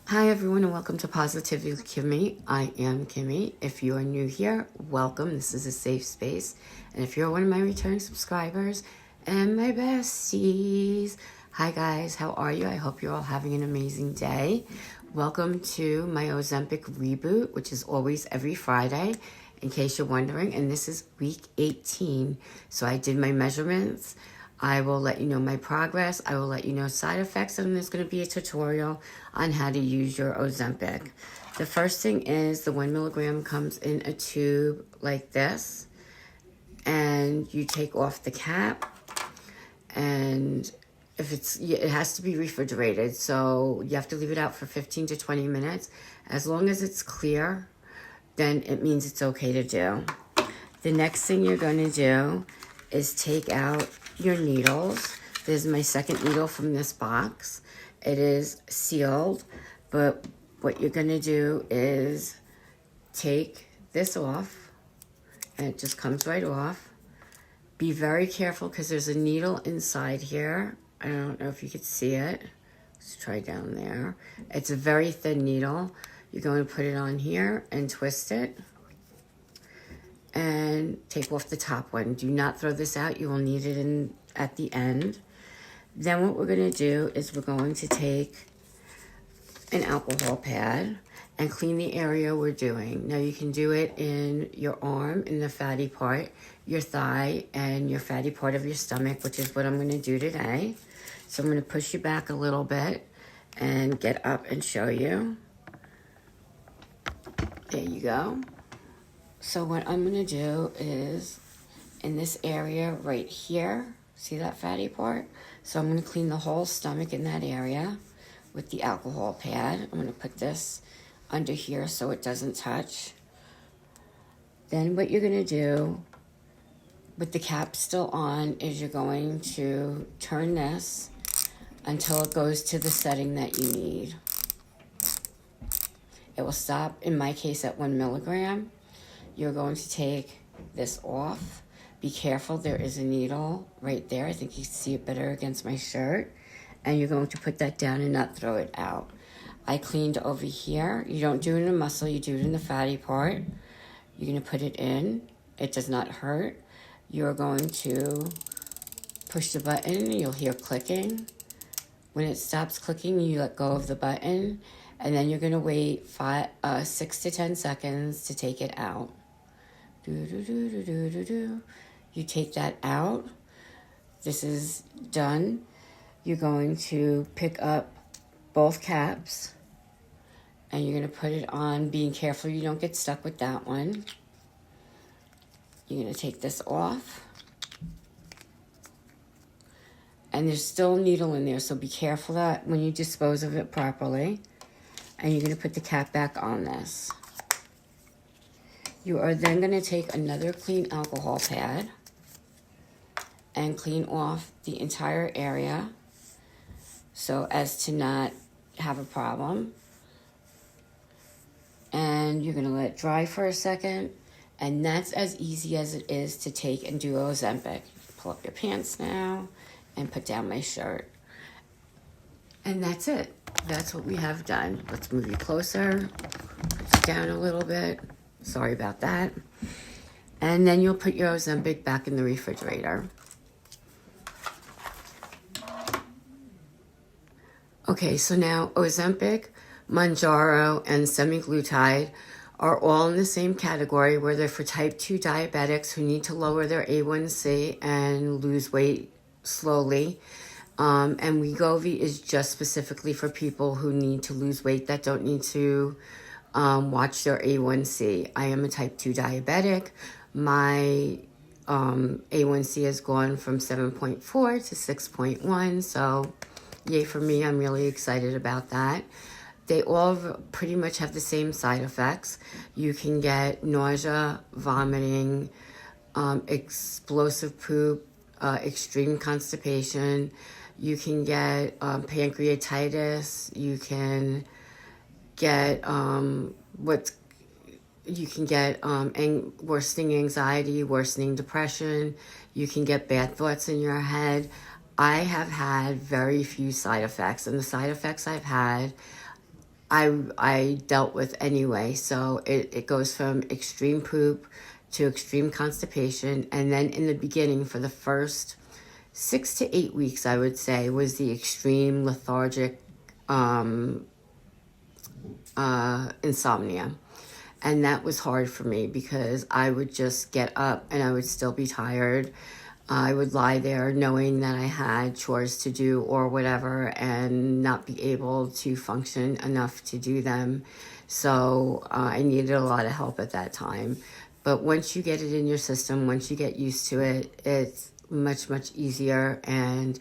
Hi everyone and welcome to Positively Kimmie. I am Kimmie. If you are new here, welcome. This is a safe space. And if you're one of my returning subscribers and my besties, hi guys, how are you? I hope you're all having an amazing day. Welcome to my Ozempic reboot, which is always every Friday, in case you're wondering. And this is week 18. So I did my measurements. I will let you know my progress. I will let you know side effects, and there's going to be a tutorial on how to use your Ozempic. The first thing is the 1 milligram comes in a tube like this, and you take off the cap, and it has to be refrigerated, so you have to leave it out for 15 to 20 minutes. As long as it's clear, then it means it's okay to do. The next thing you're going to do is take out your needles. This is my second needle from this box. It is sealed, but what you're going to do is take this off, and it just comes right off. Be very careful because there's a needle inside here. I don't know if you could see it. Let's try down there. It's a very thin needle. You're going to put it on here and twist it and take off the top one. Do not throw this out. You will need it at the end. Then what we're going to do is we're going to take an alcohol pad and clean the area we're doing. Now you can do it in your arm, in the fatty part, your thigh, and your fatty part of your stomach, which is what I'm going to do today. So I'm going to push you back a little bit and get up and show you. There you go. So what I'm going to do is, in this area right here, see that fatty part? So I'm going to clean the whole stomach in that area with the alcohol pad. I'm going to put this under here so it doesn't touch. Then what you're going to do, with the cap still on, is you're going to turn this until it goes to the setting that you need. It will stop, in my case, at 1 milligram. You're going to take this off. Be careful, there is a needle right there. I think you can see it better against my shirt. And you're going to put that down and not throw it out. I cleaned over here. You don't do it in the muscle, you do it in the fatty part. You're going to put it in. It does not hurt. You're going to push the button. You'll hear clicking. When it stops clicking, you let go of the button. And then you're going to wait 6 to 10 seconds to take it out. You take that out. This is done. You're going to pick up both caps and you're going to put it on, being careful you don't get stuck with that one. You're going to take this off. And there's still a needle in there, so be careful that when you dispose of it properly. And you're going to put the cap back on this. You are then going to take another clean alcohol pad and clean off the entire area so as to not have a problem. And you're going to let it dry for a second. And that's as easy as it is to take and do Ozempic. Pull up your pants now and put down my shirt. And that's it. That's what we have done. Let's move you closer. Put you down a little bit. Sorry about that. And then you'll put your Ozempic back in the refrigerator. Okay, so now Ozempic, monjaro, and semaglutide are all in the same category where they're for type 2 diabetics who need to lower their A1C and lose weight slowly. And Wegovy is just specifically for people who need to lose weight that don't need to watch their A1C. I am a type 2 diabetic. My A1C has gone from 7.4 to 6.1, so yay for me. I'm really excited about that. They all pretty much have the same side effects. You can get nausea, vomiting, explosive poop, extreme constipation. You can get pancreatitis. You can get worsening anxiety, worsening depression. You can get bad thoughts in your head. I have had very few side effects, and the side effects I've had I dealt with anyway. So it goes from extreme poop to extreme constipation. And then in the beginning, for the first 6 to 8 weeks, I would say, was the extreme lethargic insomnia. And that was hard for me because I would just get up and I would still be tired. I would lie there knowing that I had chores to do or whatever and not be able to function enough to do them. So I needed a lot of help at that time. But once you get it in your system, once you get used to it, it's much, much easier. And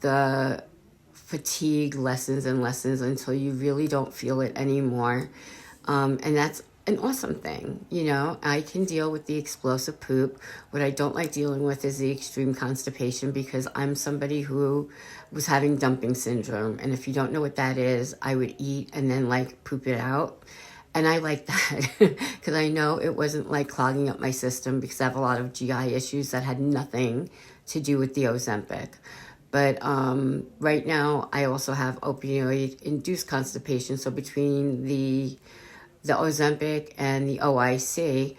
the fatigue lessens and lessens until you really don't feel it anymore. And that's an awesome thing. You know, I can deal with the explosive poop. What I don't like dealing with is the extreme constipation, because I'm somebody who was having dumping syndrome. And if you don't know what that is, I would eat and then like poop it out. And I like that because I know it wasn't like clogging up my system, because I have a lot of GI issues that had nothing to do with the Ozempic. But right now, I also have opioid-induced constipation. So between the Ozempic and the OIC,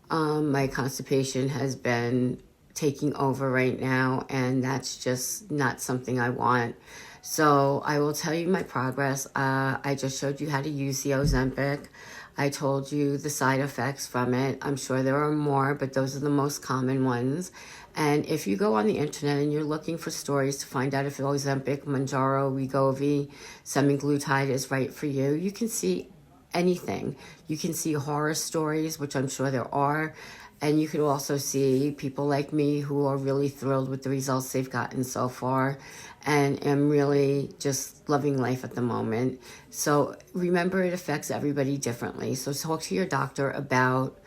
my constipation has been taking over right now, and that's just not something I want. So I will tell you my progress. I just showed you how to use the Ozempic. I told you the side effects from it. I'm sure there are more, but those are the most common ones. And if you go on the internet and you're looking for stories to find out if Ozempic, monjaro, Wegovy, semaglutide is right for you, you can see anything. You can see horror stories, which I'm sure there are. And you can also see people like me who are really thrilled with the results they've gotten so far and am really just loving life at the moment. So remember, it affects everybody differently. So talk to your doctor about,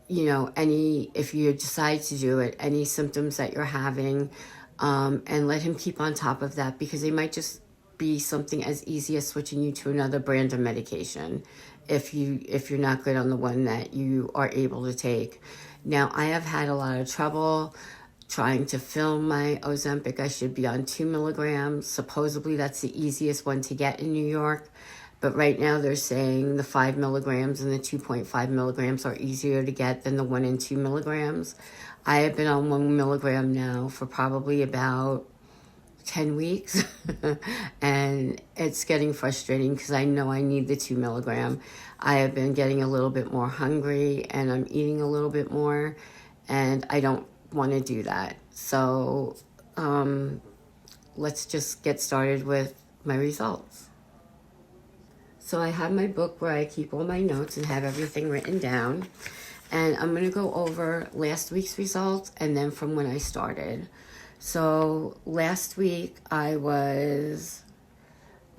you know, if you decide to do it, any symptoms that you're having, and let him keep on top of that, because they might just be something as easy as switching you to another brand of medication if you're not good on the one that you are able to take. Now, I have had a lot of trouble trying to fill my Ozempic. I should be on 2 milligrams. Supposedly that's the easiest one to get in New York. But right now they're saying the 5 milligrams and the 2.5 milligrams are easier to get than the 1 and 2 milligrams. I have been on 1 milligram now for probably about 10 weeks. And it's getting frustrating because I know I need the 2 milligram. I have been getting a little bit more hungry and I'm eating a little bit more, and I don't want to do that. So let's just get started with my results. So I have my book where I keep all my notes and have everything written down. And I'm going to go over last week's results and then from when I started. So last week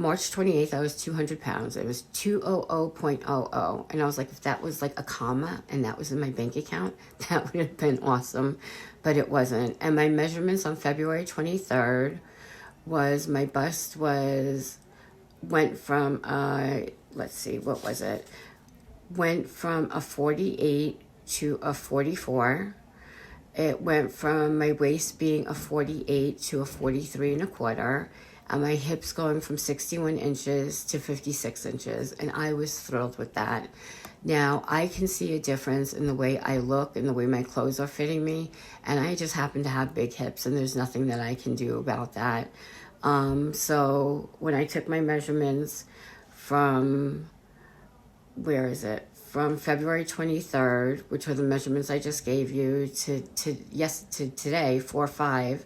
March 28th, I was 200 pounds. It was 200.00. And I was like, if that was like a comma and that was in my bank account, that would have been awesome. But it wasn't. And my measurements on February 23rd was, my bust went from, let's see, what was it? Went from a 48 to a 44. It went from my waist being a 48 to a 43 and a quarter. And my hips going from 61 inches to 56 inches. And I was thrilled with that. Now, I can see a difference in the way I look and the way my clothes are fitting me. And I just happen to have big hips, and there's nothing that I can do about that. So when I took my measurements from, from February 23rd, which were the measurements I just gave you, to today, 4/5,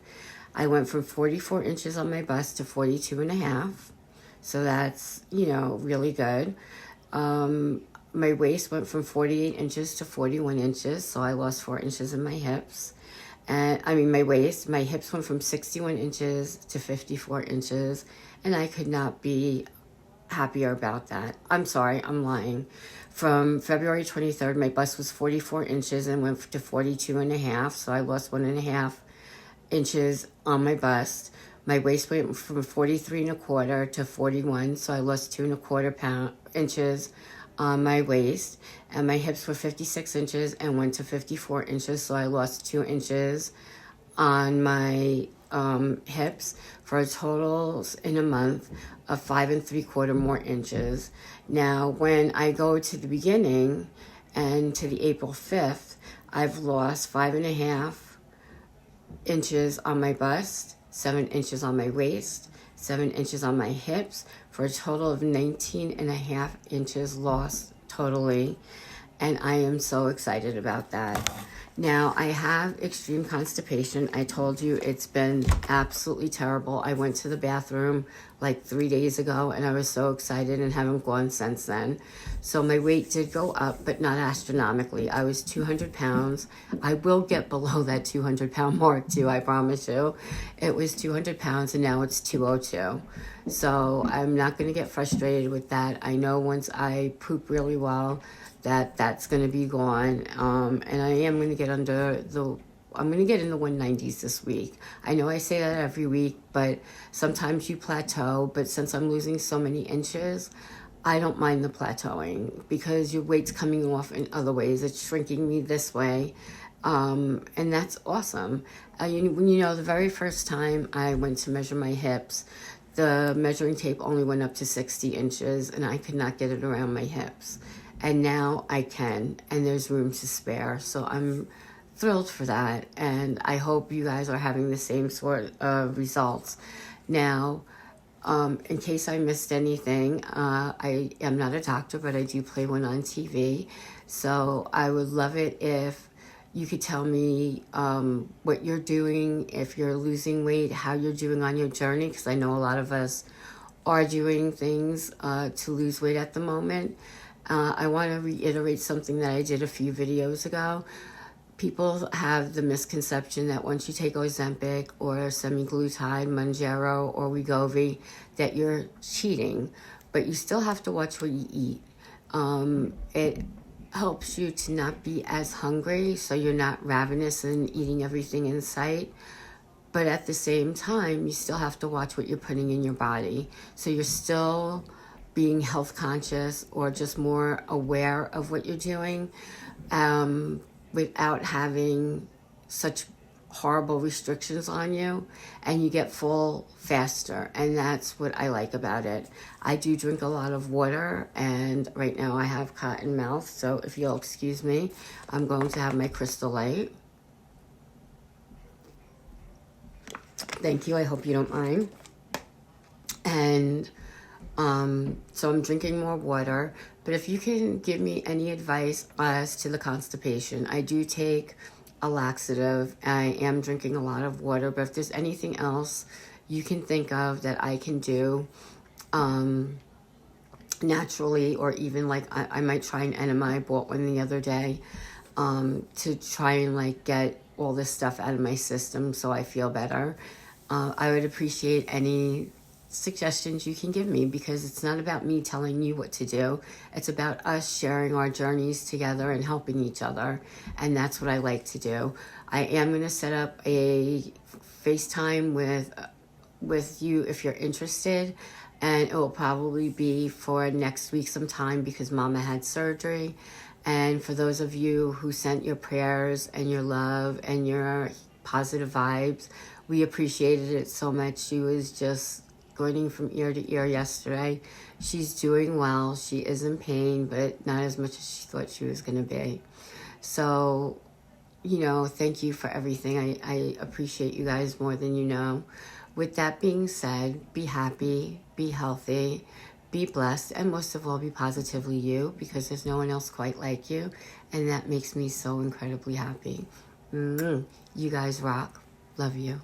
I went from 44 inches on my bust to 42 and a half. So that's, really good. My waist went from 48 inches to 41 inches. So I lost 4 inches in my hips. And my hips went from 61 inches to 54 inches. And I could not be happier about that. I'm sorry, I'm lying. From February 23rd, my bust was 44 inches and went to 42 and a half. So I lost 1.5 inches on my bust. My waist went from 43 and a quarter to 41, so I lost 2.25 inches on my waist. And my hips were 56 inches and went to 54 inches, so I lost 2 inches on my hips for a total in a month of 5 3/4 more inches. Now, when I go to the beginning and to the April 5th, I've lost 5.5 inches on my bust, 7 inches on my waist, 7 inches on my hips, for a total of 19.5 inches lost totally. And I am so excited about that. Now, I have extreme constipation. I told you it's been absolutely terrible. I went to the bathroom like 3 days ago, and I was so excited and haven't gone since then. So my weight did go up, but not astronomically. I was 200 pounds. I will get below that 200-pound mark too, I promise you. It was 200 pounds, and now it's 202. So I'm not going to get frustrated with that. I know once I poop really well, that's going to be gone. And I am going to get I'm going to get in the 190s this week. I know I say that every week, but sometimes you plateau. But since I'm losing so many inches, I don't mind the plateauing because your weight's coming off in other ways. It's shrinking me this way. And that's awesome. The very first time I went to measure my hips, the measuring tape only went up to 60 inches and I could not get it around my hips. And now I can, and there's room to spare. So I'm thrilled for that. And I hope you guys are having the same sort of results. Now, in case I missed anything, I am not a doctor, but I do play one on TV. So I would love it if you could tell me what you're doing, if you're losing weight, how you're doing on your journey, because I know a lot of us are doing things to lose weight at the moment. I want to reiterate something that I did a few videos ago. People have the misconception that once you take Ozempic or semaglutide, Monjaro, or Wegovy, that you're cheating, but you still have to watch what you eat. It helps you to not be as hungry, so you're not ravenous and eating everything in sight. But at the same time, you still have to watch what you're putting in your body. So you're still being health conscious or just more aware of what you're doing without having such horrible restrictions on you, and you get full faster, and that's what I like about it. I do drink a lot of water, and right now I have cotton mouth, so if you'll excuse me, I'm going to have my Crystal Light. Thank you, I hope you don't mind. And so I'm drinking more water, but if you can give me any advice as to the constipation, I do take a laxative. I am drinking a lot of water, but if there's anything else you can think of that I can do naturally, or even like I might try an enema. I bought one the other day to try and like get all this stuff out of my system so I feel better. I would appreciate any suggestions you can give me, because it's not about me telling you what to do. It's about us sharing our journeys together and helping each other, and that's what I like to do. I am going to set up a FaceTime with you if you're interested, and it will probably be for next week sometime because Mama had surgery. And for those of you who sent your prayers and your love and your positive vibes, we appreciated it so much. She was just grinning from ear to ear yesterday. She's doing well. She is in pain, but not as much as she thought she was going to be. So, thank you for everything. I appreciate you guys more than you know. With that being said, be happy, be healthy, be blessed, and most of all, be positively you, because there's no one else quite like you, and that makes me so incredibly happy. You guys rock. Love you.